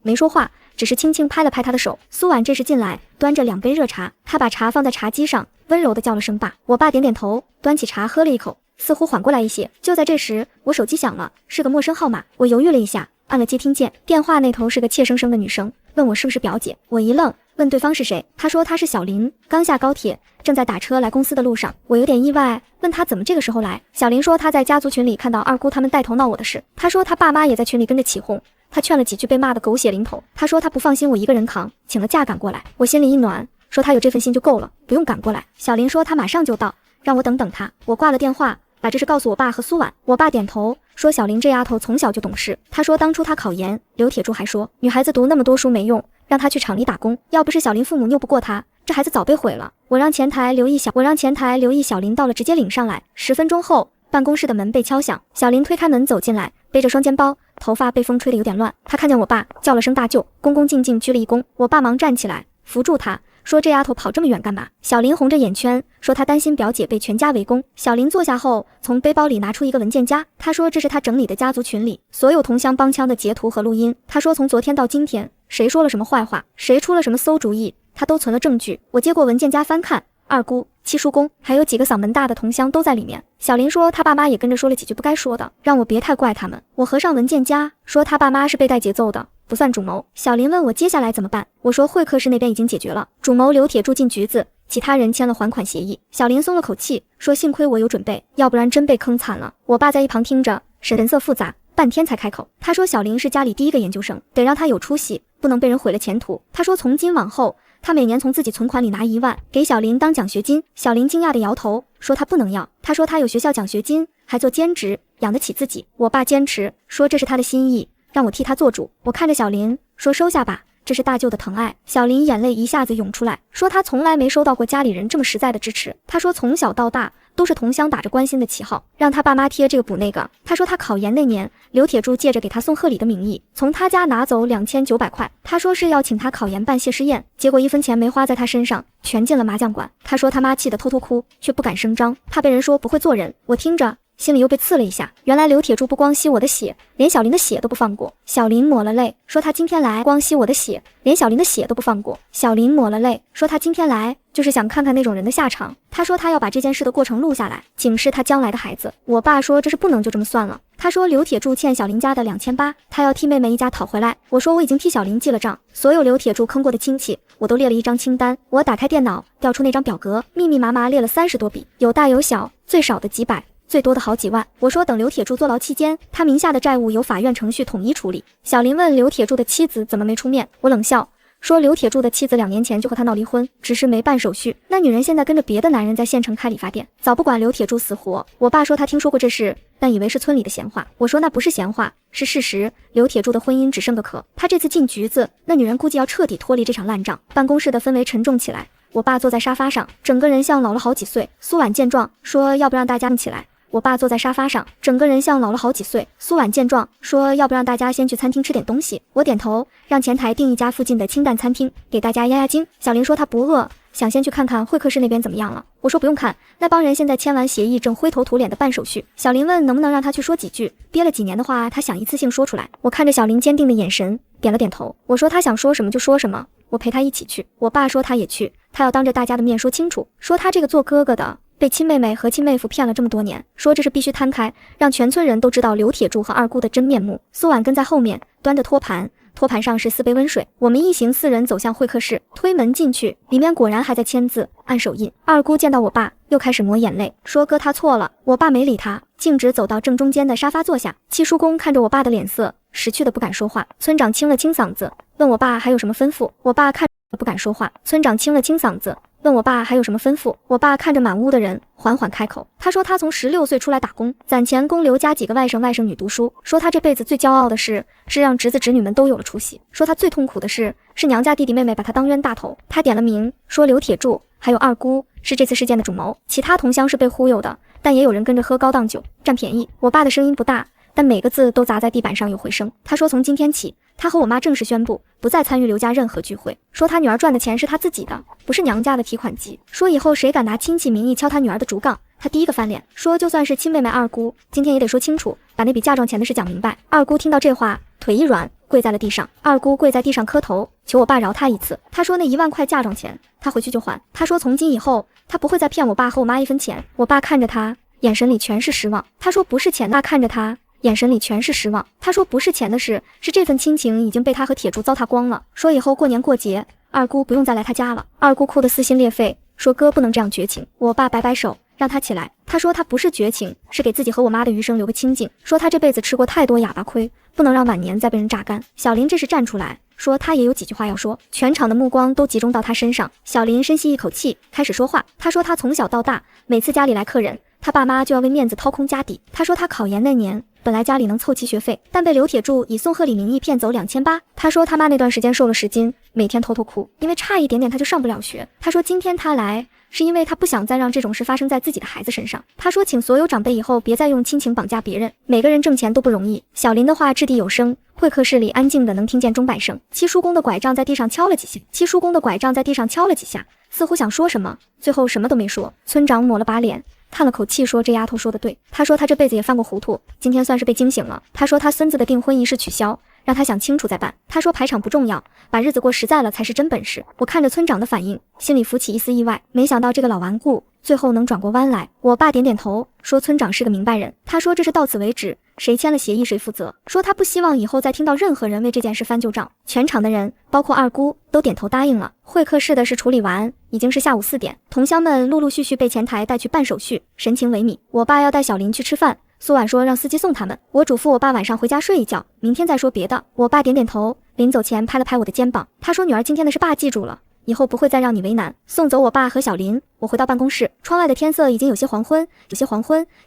苏婉这时进来，端着2杯热茶，他把茶放在茶几上，温柔地叫了声爸。我爸点点头，端起茶喝了一口，似乎缓过来一些。就在这时，我手机响了，是个陌生号码。我犹豫了一下，按了接听键。电话那头是个怯生生的女生，问我是不是表姐。我一愣，问对方是谁。她说她是小林，刚下高铁，正在打车来公司的路上。我有点意外，问她怎么这个时候来。小林说她在家族群里看到二姑他们带头闹我的事，她说她爸妈也在群里跟着起哄，她劝了几句被骂得狗血淋头。她说她不放心我一个人扛，请了假赶过来。我心里一暖，说她有这份心就够了，不用赶过来。小林说她马上就到，让我等等她。我挂了电话，把这事告诉我爸和苏婉。我爸点头说小林这丫头从小就懂事。他说当初她考研，刘铁柱还说女孩子读那么多书没用，让她去厂里打工，要不是小林父母拗不过她，这孩子早被毁了。我让前台留意小林到了直接领上来。10分钟后，办公室的门被敲响，小林推开门走进来，背着双肩包，头发被风吹得有点乱。他看见我爸，叫了声大舅，恭恭敬敬鞠了一躬。我爸忙站起来扶住他，说这丫头跑这么远干嘛？小林红着眼圈说他担心表姐被全家围攻。小林坐下后，从背包里拿出一个文件夹，他说这是他整理的家族群里所有同乡帮腔的截图和录音。他说从昨天到今天，谁说了什么坏话，谁出了什么馊主意，他都存了证据。我接过文件夹翻看，二姑、七叔公还有几个嗓门大的同乡都在里面。小林说他爸妈也跟着说了几句不该说的，让我别太怪他们。我合上文件夹，说他爸妈是被带节奏的，不算主谋。小林问我接下来怎么办，我说会客室那边已经解决了，主谋刘铁柱进局子，其他人签了还款协议。小林松了口气，说幸亏我有准备，要不然真被坑惨了。我爸在一旁听着，神色复杂，半天才开口。他说小林是家里第一个研究生，得让他有出息，不能被人毁了前途。他说从今往后，他每年从自己存款里拿1万给小林当奖学金。小林惊讶地摇头，说他不能要。他说他有学校奖学金，还做兼职，养得起自己。我爸坚持说这是他的心意，让我替他做主。我看着小林说收下吧，这是大舅的疼爱。小林眼泪一下子涌出来，说他从来没收到过家里人这么实在的支持。他说从小到大都是同乡打着关心的旗号，让他爸妈贴这个补那个。他说他考研那年，刘铁柱借着给他送贺礼的名义，从他家拿走2900块。他说是要请他考研办谢师宴，结果1分钱没花在他身上，全进了麻将馆。他说他妈气得偷偷哭，却不敢声张，怕被人说不会做人。我听着心里又被刺了一下，原来刘铁柱不光吸我的血，连小林的血都不放过。小林抹了泪，说他今天来光吸我的血，连小林的血都不放过。小林抹了泪，说他今天来就是想看看那种人的下场。他说他要把这件事的过程录下来，警示他将来的孩子。我爸说这是不能就这么算了。他说刘铁柱欠小林家的2800，他要替妹妹一家讨回来。我说我已经替小林记了账，所有刘铁柱坑过的亲戚我都列了一张清单。我打开电脑调出那张表格，密密麻麻列了30多笔，有大有小，最少的几百，最多的好几万。我说等刘铁柱坐牢期间，他名下的债务由法院程序统一处理。小林问刘铁柱的妻子怎么没出面，我冷笑说刘铁柱的妻子2年前就和他闹离婚，只是没办手续。那女人现在跟着别的男人在县城开理发店，早不管刘铁柱死活。我爸说他听说过这事，但以为是村里的闲话。我说那不是闲话，是事实。刘铁柱的婚姻只剩个壳，他这次进局子，那女人估计要彻底脱离这场烂仗。办公室的氛围沉重起来。我爸坐在沙发上，整个人像老了好几岁。苏婉见状说要不让大家起来。我爸坐在沙发上，整个人像老了好几岁。苏婉见状说要不让大家先去餐厅吃点东西。我点头，让前台订一家附近的清淡餐厅，给大家压压惊。小林说他不饿，想先去看看会客室那边怎么样了。我说不用看，那帮人现在签完协议正灰头土脸的办手续。小林问能不能让他去说几句，憋了几年的话他想一次性说出来。我看着小林坚定的眼神，点了点头。我说他想说什么就说什么，我陪他一起去。我爸说他也去，他要当着大家的面说清楚，说他这个做哥哥的被亲妹妹和亲妹夫骗了这么多年，说这是必须摊开，让全村人都知道刘铁柱和二姑的真面目。苏婉跟在后面，端着托盘，托盘上是4杯温水。我们一行4人走向会客室，推门进去，里面果然还在签字按手印。二姑见到我爸，又开始抹眼泪，说哥他错了。我爸没理他，径直走到正中间的沙发坐下。七叔公看着我爸的脸色，识趣的不敢说话。村长清了清嗓子，问我爸还有什么吩咐。我爸看着不敢说话。村长清了清嗓子，问我爸还有什么吩咐。我爸看着满屋的人，缓缓开口。他说他从16岁出来打工，攒钱供刘家几个外甥外甥女读书。说他这辈子最骄傲的是让侄子侄女们都有了出息。说他最痛苦的是娘家弟弟妹妹把他当冤大头。他点了名，说刘铁柱还有二姑是这次事件的主谋，其他同乡是被忽悠的，但也有人跟着喝高档酒占便宜。我爸的声音不大，但每个字都砸在地板上有回声。他说从今天起，他和我妈正式宣布不再参与刘家任何聚会，说他女儿赚的钱是他自己的，不是娘家的提款机，说以后谁敢拿亲戚名义敲他女儿的竹杠，他第一个翻脸。说就算是亲妹妹二姑，今天也得说清楚，把那笔嫁妆钱的事讲明白。二姑听到这话，腿一软，跪在了地上。二姑跪在地上磕头，求我爸饶他一次。他说那1万块嫁妆钱，他回去就还。他说从今以后，他不会再骗我爸和我妈1分钱。我爸看着他，眼神里全是失望。他说不是钱，那看着他眼神里全是失望。他说不是钱的事，是这份亲情已经被他和铁柱糟蹋光了。说以后过年过节，二姑不用再来他家了。二姑哭得撕心裂肺，说哥不能这样绝情。我爸摆摆手，让他起来。他说他不是绝情，是给自己和我妈的余生留个清静。说他这辈子吃过太多哑巴亏，不能让晚年再被人榨干。小林这时站出来，说他也有几句话要说。全场的目光都集中到他身上。小林深吸一口气，开始说话。他说他从小到大，每次家里来客人，他爸妈就要为面子掏空家底。他说他考研那年，本来家里能凑齐学费，但被刘铁柱以送贺礼名义骗走2800。他说他妈那段时间瘦了10斤，每天偷偷哭，因为差一点点他就上不了学。他说今天他来是因为他不想再让这种事发生在自己的孩子身上。他说请所有长辈以后别再用亲情绑架别人，每个人挣钱都不容易。小林的话掷地有声，会客室里安静的能听见钟摆声。七叔公的拐杖在地上敲了几下，似乎想说什么，最后什么都没说。村长抹了把脸，叹了口气说这丫头说的对。他说他这辈子也犯过糊涂，今天算是被惊醒了。他说他孙子的订婚仪式取消，让他想清楚再办。他说排场不重要，把日子过实在了才是真本事。我看着村长的反应，心里浮起一丝意外，没想到这个老顽固最后能转过弯来。我爸点点头，说村长是个明白人。他说这是到此为止，谁签了协议谁负责。说他不希望以后再听到任何人为这件事翻旧账。全场的人包括二姑都点头答应了。会客室的事处理完，已经是下午4点，同乡们陆陆续续被前台带去办手续，神情萎靡。我爸要带小林去吃饭，苏婉说让司机送他们。我嘱咐我爸晚上回家睡一觉，明天再说别的。我爸点点头，临走前拍了拍我的肩膀，他说女儿今天的事爸记住了，以后不会再让你为难。送走我爸和小林，我回到办公室，窗外的天色已经有些黄昏，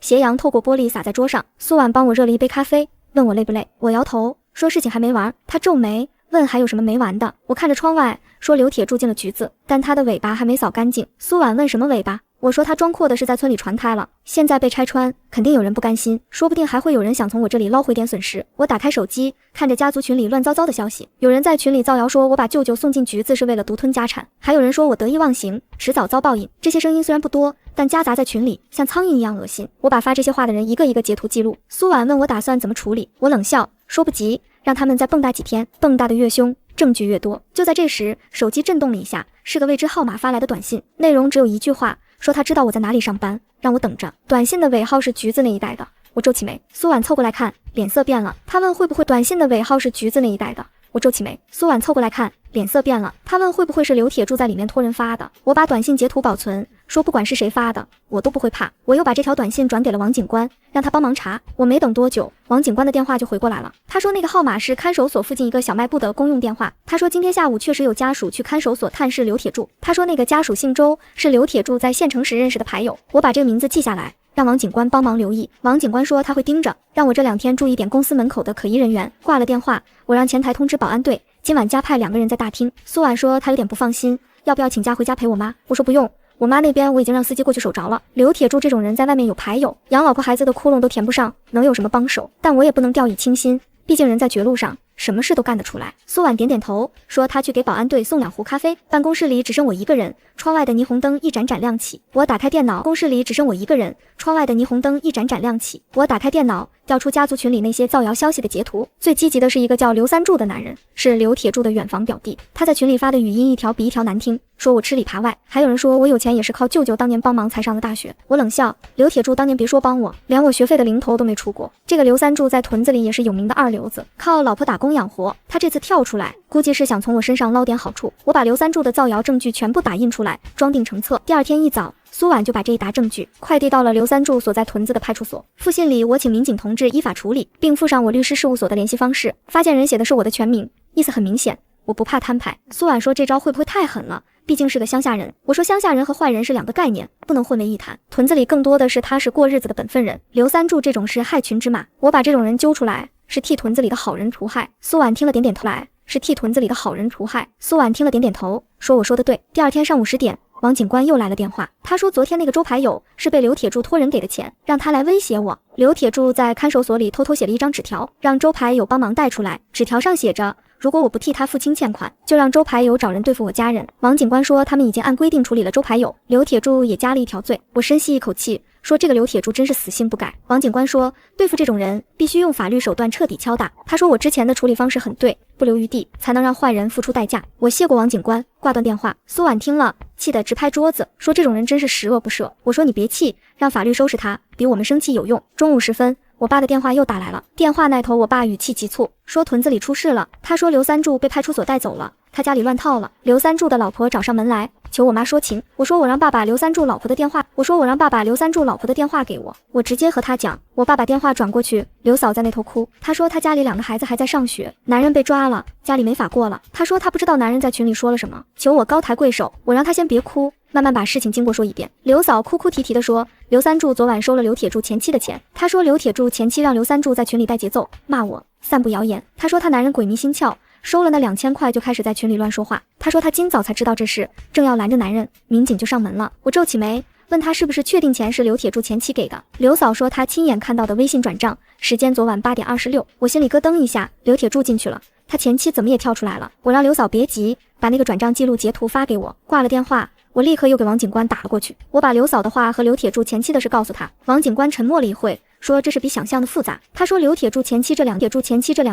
斜阳透过玻璃洒在桌上。苏婉帮我热了一杯咖啡，问我累不累。我摇头，说事情还没完。他皱眉问还有什么没完的。我看着窗外，说刘铁住进了局子，但他的尾巴还没扫干净。苏婉问什么尾巴？我说他装阔的事在村里传开了，现在被拆穿，肯定有人不甘心，说不定还会有人想从我这里捞回点损失。我打开手机，看着家族群里乱糟糟的消息，有人在群里造谣说我把舅舅送进局子是为了独吞家产，还有人说我得意忘形，迟早遭报应。这些声音虽然不多，但夹杂在群里，像苍蝇一样恶心。我把发这些话的人一个一个截图记录。苏婉问我打算怎么处理，我冷笑说不急，让他们再蹦跶几天，蹦跶的越凶，证据越多。就在这时，手机震动了一下，是个未知号码发来的短信，内容只有一句话，说他知道我在哪里上班，让我等着。短信的尾号是橘子那一带的。我皱起眉。苏婉凑过来看，脸色变了。他问会不会短信的尾号是橘子那一带的。我皱起眉。苏婉凑过来看，脸色变了。他问会不会是刘铁柱在里面托人发的。我把短信截图保存，说不管是谁发的，我都不会怕。我又把这条短信转给了王警官，让他帮忙查。我没等多久，王警官的电话就回过来了。他说那个号码是看守所附近一个小卖部的公用电话。他说今天下午确实有家属去看守所探视刘铁柱。他说那个家属姓周，是刘铁柱在县城时认识的牌友。我把这个名字记下来，让王警官帮忙留意。王警官说他会盯着，让我这2天注意点公司门口的可疑人员。挂了电话，我让前台通知保安队，今晚加派2个人在大厅。苏婉说她有点不放心，要不要请假回家陪我妈？我说不用，我妈那边我已经让司机过去守着了。刘铁柱这种人在外面有牌友，养老婆孩子的窟窿都填不上，能有什么帮手？但我也不能掉以轻心，毕竟人在绝路上，什么事都干得出来。苏婉点点头，说她去给保安队送2壶咖啡。办公室里只剩我一个人，窗外的霓虹灯一盏盏亮起。我打开电脑，公室里只剩我一个人，窗外的霓虹灯一盏盏亮起。我打开电脑，调出家族群里那些造谣消息的截图。最积极的是一个叫刘三柱的男人，是刘铁柱的远房表弟。他在群里发的语音一条比一条难听，说我吃里扒外，还有人说我有钱也是靠舅舅当年帮忙才上的大学。我冷笑，刘铁柱当年别说帮我，连我学费的零头都没出过。这个刘三柱在屯子里也是有名的二流子，靠老婆打工养活。他这次跳出来，估计是想从我身上捞点好处。我把刘三柱的造谣证据全部打印出来，装订成册。第2天一早，苏婉就把这一沓证据快递到了刘三柱所在屯子的派出所。复信里我请民警同志依法处理，并附上我律师事务所的联系方式。发件人写的是我的全名，意思很明显，我不怕摊牌。苏婉说这招会不会太狠了？毕竟是个乡下人。我说乡下人和坏人是2个概念，不能混为一谈。屯子里更多的是踏实过日子的本分人，刘三柱这种是害群之马。我把这种人揪出来，是替屯子里的好人除害。苏婉听了点点头来，是替屯子里的好人除害。苏婉听了点点头，说我说的对。第2天上午10点，王警官又来了电话，他说昨天那个周牌友是被刘铁柱托人给的钱，让他来威胁我。刘铁柱在看守所里偷偷写了一张纸条，让周牌友帮忙带出来。纸条上写着，如果我不替他付清欠款，就让周牌友找人对付我家人。王警官说他们已经按规定处理了周牌友，刘铁柱也加了一条罪。我深吸一口气，说这个刘铁柱真是死性不改。王警官说对付这种人必须用法律手段彻底敲打。他说我之前的处理方式很对，不留余地，才能让坏人付出代价。我谢过王警官，挂断电话。苏婉听了气得直拍桌子，说这种人真是十恶不赦。我说你别气，让法律收拾他，比我们生气有用。中午时分，我爸的电话又打来了。电话那头我爸语气急促，说屯子里出事了。他说刘三柱被派出所带走了，他家里乱套了。刘三柱的老婆找上门来，求我妈说情。我说我让爸把刘三柱老婆的电话给我。我直接和他讲，我爸把电话转过去，刘嫂在那头哭。他说他家里2个孩子还在上学，男人被抓了，家里没法过了。他说他不知道男人在群里说了什么，求我高抬贵手。我让他先别哭，慢慢把事情经过说一遍。刘嫂哭哭啼啼地说，刘三柱昨晚收了刘铁柱前妻的钱。他说刘铁柱前妻让刘三柱在群里带节奏，骂我，散布谣言。他说他男人鬼迷心窍，收了那2000块就开始在群里乱说话。他说他今早才知道这事，正要拦着男人，民警就上门了。我皱起眉，问他是不是确定钱是刘铁柱前妻给的。刘嫂说他亲眼看到的微信转账时间昨晚8点26。我心里咯噔一下，刘铁柱进去了，他前妻怎么也跳出来了？我让刘嫂别急，把那个转账记录截图发给我。挂了电话，我立刻又给王警官打了过去。我把刘嫂的话和刘铁柱前妻的事告诉他。王警官沉默了一会，说这是比想象的复杂。他说刘铁柱前妻这2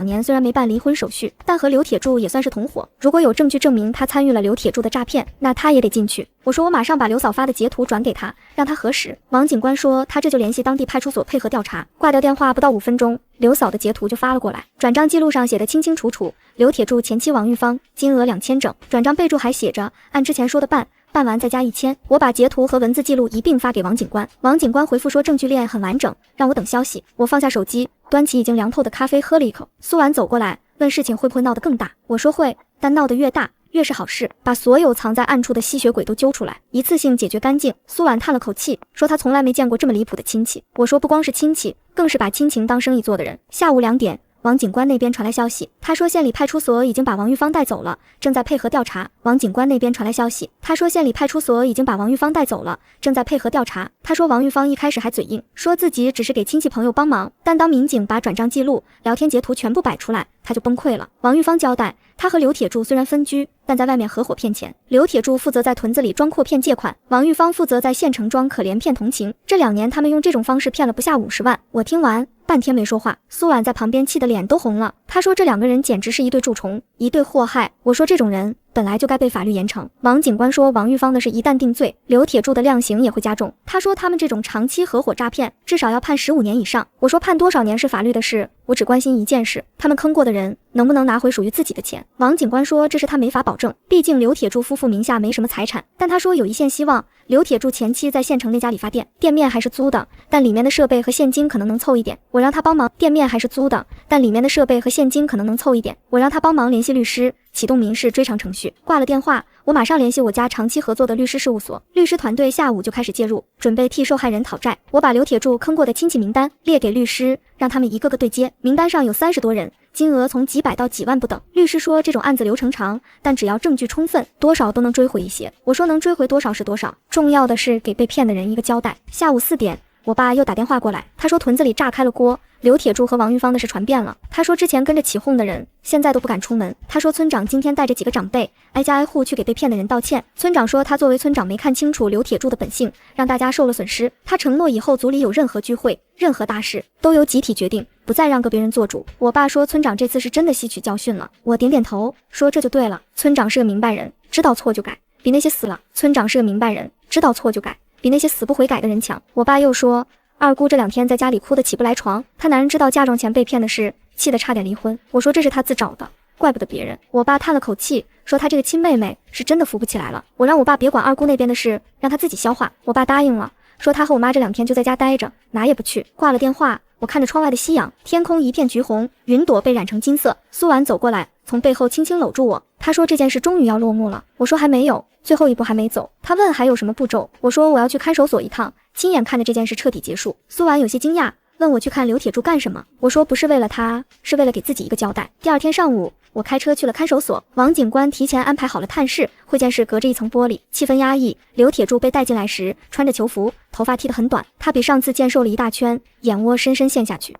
年虽然没办离婚手续，但和刘铁柱也算是同伙。如果有证据证明他参与了刘铁柱的诈骗，那他也得进去。我说我马上把刘嫂发的截图转给他，让他核实。王警官说他这就联系当地派出所配合调查。挂掉电话不到5分钟，刘嫂的截图就发了过来，转账记录上写的清清楚楚，刘铁柱前妻王玉芳，金额2000整。转账备注还写着按之前说的办完再加1000。我把截图和文字记录一并发给王警官。王警官回复说证据链很完整，让我等消息。我放下手机，端起已经凉透的咖啡喝了一口。苏婉走过来问事情会不会闹得更大。我说会，但闹得越大越是好事，把所有藏在暗处的吸血鬼都揪出来，一次性解决干净。苏婉叹了口气，说她从来没见过这么离谱的亲戚。我说不光是亲戚，更是把亲情当生意做的人。下午2点，王警官那边传来消息，他说县里派出所已经把王玉芳带走了，正在配合调查。王警官那边传来消息，他说县里派出所已经把王玉芳带走了，正在配合调查。他说王玉芳一开始还嘴硬，说自己只是给亲戚朋友帮忙，但当民警把转账记录、聊天截图全部摆出来，他就崩溃了。王玉芳交代，他和刘铁柱虽然分居，但在外面合伙骗钱。刘铁柱负责在屯子里装阔骗借款，王玉芳负责在县城装可怜骗同情。这2年他们用这种方式骗了不下50万。我听完半天没说话。苏婉在旁边气得脸都红了，她说这2个人简直是一对蛀虫，一对祸害。我说这种人本来就该被法律严惩。王警官说王玉芳的是一旦定罪，刘铁柱的量刑也会加重。他说他们这种长期合伙诈骗至少要判15年以上。我说判多少年是法律的事，我只关心一件事，他们坑过的人能不能拿回属于自己的钱。王警官说这是他没法保证，毕竟刘铁柱夫妇名下没什么财产，但他说有一线希望。刘铁柱前妻在县城那家理发店，店面还是租的，但里面的设备和现金可能能凑一点，我让他帮忙。店面还是租的，但里面的设备和现金可能能凑一点，我让他帮忙联系律师，启动民事追偿程序。挂了电话，我马上联系我家长期合作的律师事务所，律师团队下午就开始介入，准备替受害人讨债。我把刘铁柱坑过的亲戚名单列给律师，让他们一个个对接。名单上有30多人，金额从几百到几万不等。律师说这种案子流程长，但只要证据充分，多少都能追回一些。我说能追回多少是多少，重要的是给被骗的人一个交代。下午4点，我爸又打电话过来，他说屯子里炸开了锅，刘铁柱和王玉芳的事传遍了。他说之前跟着起哄的人现在都不敢出门。他说村长今天带着几个长辈挨家挨户去给被骗的人道歉。村长说他作为村长没看清楚刘铁柱的本性，让大家受了损失。他承诺以后组里有任何聚会任何大事都由集体决定，不再让个别人做主。我爸说村长这次是真的吸取教训了。我点点头说这就对了，村长是个明白人，知道错就改，比那些死了。村长是个明白人，知道错就改，比那些死不悔改的人强。我爸又说二姑这2天在家里哭得起不来床，她男人知道嫁妆前被骗的事，气得差点离婚。我说这是她自找的，怪不得别人。我爸叹了口气说他这个亲妹妹是真的扶不起来了。我让我爸别管二姑那边的事，让他自己消化。我爸答应了，说他和我妈这2天就在家待着，哪也不去。挂了电话，我看着窗外的夕阳，天空一片橘红，云朵被染成金色。苏婉走过来，从背后轻轻搂住我，他说这件事终于要落幕了。我说还没有，最后一步还没走。他问还有什么步骤，我说我要去看守所一趟，亲眼看着这件事彻底结束。苏婉有些惊讶，问我去看刘铁柱干什么。我说不是为了他，是为了给自己一个交代。第2天上午，我开车去了看守所，王警官提前安排好了探视，会见室隔着一层玻璃，气氛压抑。刘铁柱被带进来时穿着囚服，头发剃得很短，他比上次健瘦了一大圈，眼窝深深陷下去，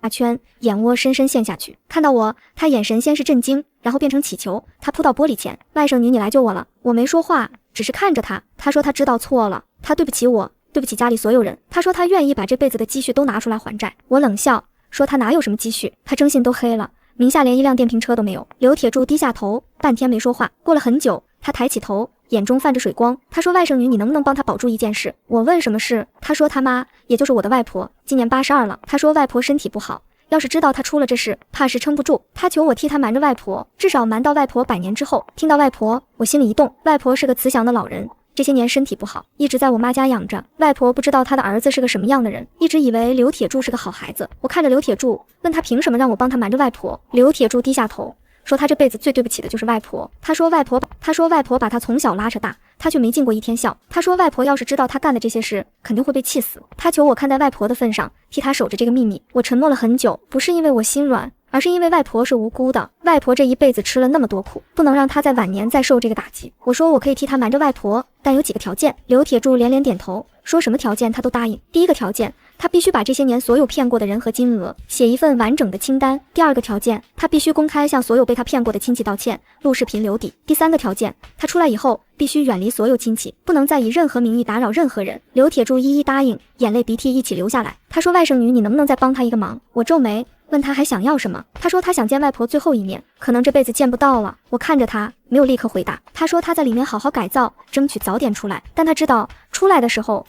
看到我，他眼神先是震惊，然后变成乞求。他扑到玻璃前，外甥女你来救我了。我没说话，只是看着他。他说他知道错了，他对不起我，对不起家里所有人。他说他愿意把这辈子的积蓄都拿出来还债。我冷笑说他哪有什么积蓄，他征信都黑了，名下连一辆电瓶车都没有。刘铁柱低下头，半天没说话。过了很久，他抬起头，眼中泛着水光。他说外甥女你能不能帮他保住一件事。我问什么事。他说他妈，也就是我的外婆，今年82了。他说外婆身体不好，要是知道他出了这事，怕是撑不住。他求我替他瞒着外婆，至少瞒到外婆100年之后。听到外婆，我心里一动。外婆是个慈祥的老人，这些年身体不好，一直在我妈家养着。外婆不知道她的儿子是个什么样的人，一直以为刘铁柱是个好孩子。我看着刘铁柱，问他凭什么让我帮他瞒着外婆。刘铁柱低下头说他这辈子最对不起的就是外婆。他说外婆把他从小拉扯大，他却没尽过一天孝。他说外婆要是知道他干的这些事，肯定会被气死。他求我看在外婆的份上，替他守着这个秘密。我沉默了很久，不是因为我心软，而是因为外婆是无辜的。外婆这一辈子吃了那么多苦，不能让她在晚年再受这个打击。我说我可以替她瞒着外婆，但有几个条件。刘铁柱连连点头，说什么条件他都答应。第一个条件，他必须把这些年所有骗过的人和金额写一份完整的清单。第2个条件，他必须公开向所有被他骗过的亲戚道歉，录视频留底。第3个条件，他出来以后必须远离所有亲戚，不能再以任何名义打扰任何人。刘铁柱一一答应，眼泪鼻涕一起流下来。他说外甥女你能不能再帮他一个忙。我皱眉问他还想要什么。他说他想见外婆最后一面，可能这辈子见不到了。我看着他，没有立刻回答。他说他在里面好好改造，争取早点出来，但他知道出来的时候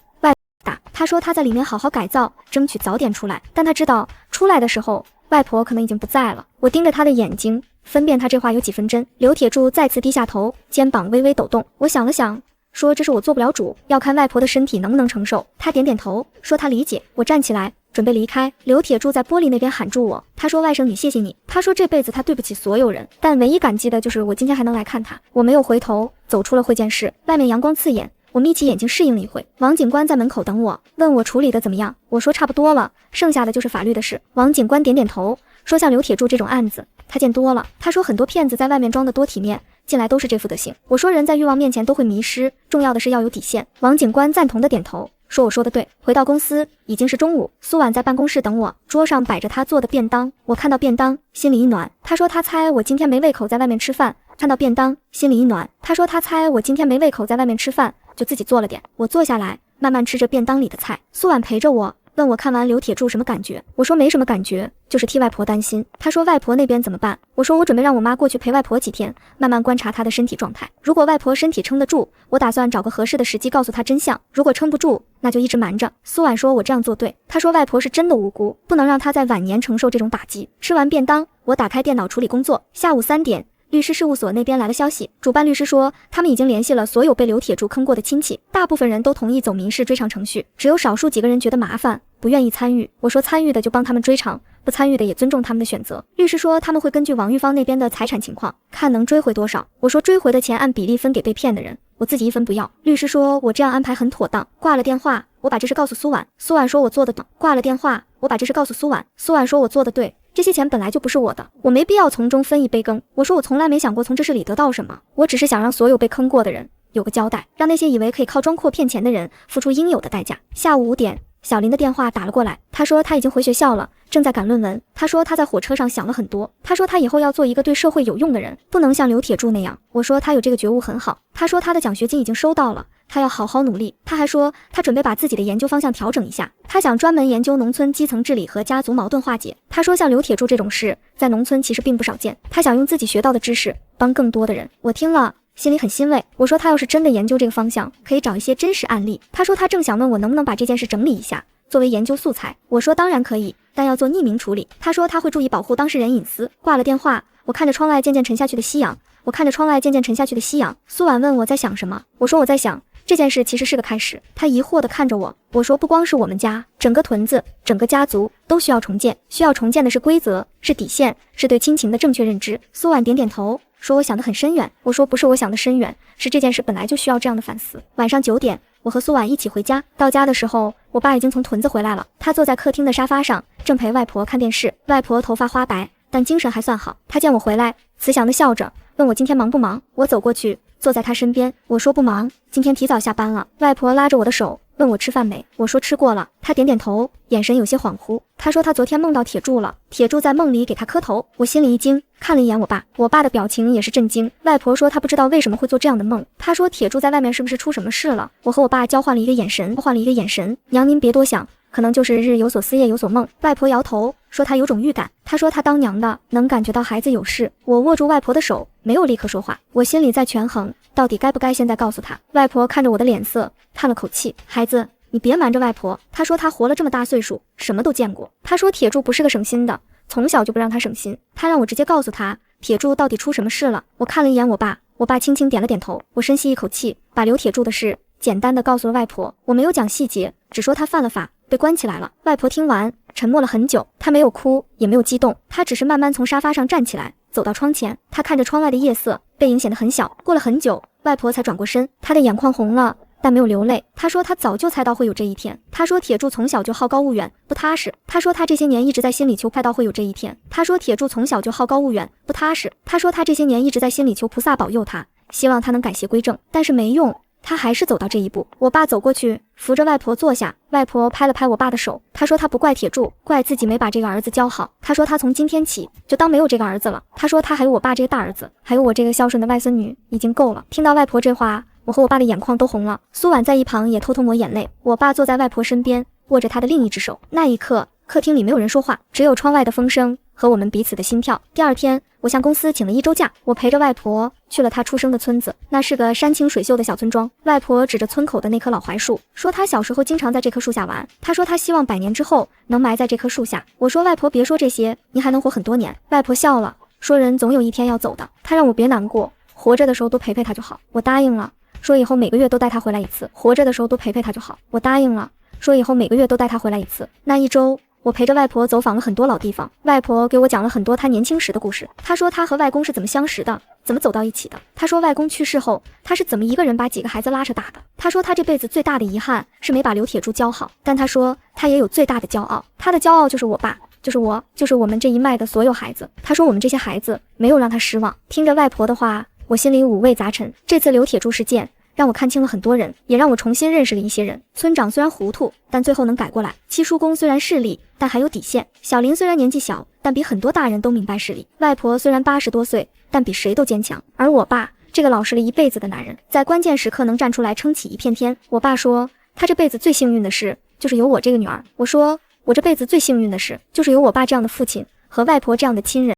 他说他在里面好好改造，争取早点出来，但他知道出来的时候外婆可能已经不在了。我盯着他的眼睛，分辨他这话有几分真。刘铁柱再次低下头，肩膀微微抖动。我想了想，说这是我做不了主，要看外婆的身体能不能承受。他点点头，说他理解。我站起来准备离开，刘铁柱在玻璃那边喊住我。他说外甥女谢谢你。他说这辈子他对不起所有人，但唯一感激的就是我今天还能来看他。我没有回头，走出了会见室。外面阳光刺眼，我眯起眼睛适应了一会。王警官在门口等我，问我处理的怎么样。我说差不多了，剩下的就是法律的事。王警官点点头，说像刘铁柱这种案子他见多了。他说很多骗子在外面装得多体面，进来都是这副德行。我说人在欲望面前都会迷失，重要的是要有底线。王警官赞同的点头，说我说的对。回到公司已经是中午，苏婉在办公室等我，桌上摆着她做的便当。我看到便当心里一暖。她说她猜我今天没胃口在外面吃饭，看到便当心里一暖。她说她猜我今天没胃口在外面吃饭，就自己做了点。我坐下来慢慢吃着便当里的菜。苏婉陪着我，问我看完刘铁柱什么感觉。我说没什么感觉，就是替外婆担心。他说外婆那边怎么办？我说我准备让我妈过去陪外婆几天，慢慢观察她的身体状态。如果外婆身体撑得住，我打算找个合适的时机告诉她真相；如果撑不住，那就一直瞒着。苏婉说我这样做对，她说外婆是真的无辜，不能让她在晚年承受这种打击。吃完便当，我打开电脑处理工作。下午3点。律师事务所那边来了消息，主办律师说他们已经联系了所有被刘铁柱坑过的亲戚，大部分人都同意走民事追偿程序，只有少数几个人觉得麻烦，不愿意参与。我说参与的就帮他们追偿，不参与的也尊重他们的选择。律师说他们会根据王玉芳那边的财产情况，看能追回多少。我说追回的钱按比例分给被骗的人，我自己1分不要。律师说我这样安排很妥当。挂了电话，我把这事告诉苏婉，苏婉说我做得对。挂了电话，我把这事告诉苏婉，苏婉说我做得对。这些钱本来就不是我的，我没必要从中分一杯羹。我说我从来没想过从这事里得到什么，我只是想让所有被坑过的人有个交代，让那些以为可以靠装阔骗钱的人付出应有的代价。下午5点，小林的电话打了过来，他说他已经回学校了，正在赶论文。他说他在火车上想了很多，他说他以后要做一个对社会有用的人，不能像刘铁柱那样。我说他有这个觉悟很好，他说他的奖学金已经收到了，他要好好努力。他还说他准备把自己的研究方向调整一下，他想专门研究农村基层治理和家族矛盾化解。他说像刘铁柱这种事在农村其实并不少见，他想用自己学到的知识帮更多的人。我听了心里很欣慰。我说他要是真的研究这个方向，可以找一些真实案例。他说他正想问我能不能把这件事整理一下，作为研究素材。我说当然可以，但要做匿名处理。他说他会注意保护当事人隐私。挂了电话，我看着窗外渐渐沉下去的夕阳，苏婉问我在想什么，我说我在想这件事其实是个开始。他疑惑地看着我，我说不光是我们家，整个屯子，整个家族都需要重建，需要重建的是规则，是底线，是对亲情的正确认知。苏婉点点头，说我想得很深远。我说不是我想的深远，是这件事本来就需要这样的反思。晚上9点，我和苏婉一起回家，到家的时候，我爸已经从屯子回来了，他坐在客厅的沙发上，正陪外婆看电视。外婆头发花白，但精神还算好。他见我回来，慈祥地笑着，问我今天忙不忙。我走过去，坐在他身边，我说不忙，今天提早下班了。外婆拉着我的手，问我吃饭没，我说吃过了。他点点头，眼神有些恍惚。他说他昨天梦到铁柱了，铁柱在梦里给他磕头。我心里一惊，看了一眼我爸的表情也是震惊。外婆说他不知道为什么会做这样的梦，他说铁柱在外面是不是出什么事了。我和我爸交换了一个眼神，娘您别多想，可能就是日有所思夜有所梦。外婆摇头说她有种预感，她说她当娘的能感觉到孩子有事。我握住外婆的手，没有立刻说话，我心里在权衡到底该不该现在告诉她。外婆看着我的脸色，叹了口气，孩子你别瞒着外婆。她说她活了这么大岁数，什么都见过。她说铁柱不是个省心的，从小就不让他省心，她让我直接告诉他铁柱到底出什么事了。我看了一眼我爸轻轻点了点头。我深吸一口气，把刘铁柱的事简单的告诉了外婆，我没有讲细节，只说他犯了法，被关起来了。外婆听完沉默了很久，她没有哭也没有激动，她只是慢慢从沙发上站起来，走到窗前。她看着窗外的夜色，背影显得很小。过了很久，外婆才转过身，她的眼眶红了，但没有流泪。她说她早就猜到会有这一天。她说铁柱从小就好高骛远，不踏实。她说她这些年一直在心里求快到会有这一天。她说铁柱从小就好高骛远，不踏实。她说她这些年一直在心里求菩萨保佑她，希望她能改邪归正，但是没用。他还是走到这一步。我爸走过去扶着外婆坐下，外婆拍了拍我爸的手，他说他不怪铁柱，怪自己没把这个儿子教好。他说他从今天起就当没有这个儿子了。他说他还有我爸这个大儿子，还有我这个孝顺的外孙女，已经够了。听到外婆这话，我和我爸的眼眶都红了。苏婉在一旁也偷偷抹眼泪。我爸坐在外婆身边，握着她的另一只手。那一刻，客厅里没有人说话，只有窗外的风声和我们彼此的心跳。第二天，我向公司请了1周假，我陪着外婆去了她出生的村子。那是个山清水秀的小村庄。外婆指着村口的那棵老槐树，说她小时候经常在这棵树下玩。她说她希望100年之后能埋在这棵树下。我说外婆别说这些，你还能活很多年。外婆笑了，说人总有一天要走的，她让我别难过，活着的时候多陪陪她就好。我答应了，说以后每个月都带她回来一次。活着的时候多陪陪她就好。我答应了，说以后每个月都带她回来一次。那1周。我陪着外婆走访了很多老地方，外婆给我讲了很多她年轻时的故事。她说她和外公是怎么相识的，怎么走到一起的。她说外公去世后，她是怎么一个人把几个孩子拉扯大的。她说她这辈子最大的遗憾是没把刘铁柱教好，但她说她也有最大的骄傲，她的骄傲就是我爸，就是我，就是我们这一脉的所有孩子。她说我们这些孩子没有让她失望。听着外婆的话，我心里五味杂陈。这次刘铁柱事件让我看清了很多人，也让我重新认识了一些人。村长虽然糊涂，但最后能改过来。七叔公虽然势利，但还有底线。小林虽然年纪小，但比很多大人都明白事理。外婆虽然80多岁，但比谁都坚强。而我爸，这个老实了一辈子的男人，在关键时刻能站出来撑起一片天。我爸说，他这辈子最幸运的事，就是有我这个女儿。我说，我这辈子最幸运的事，就是有我爸这样的父亲和外婆这样的亲人。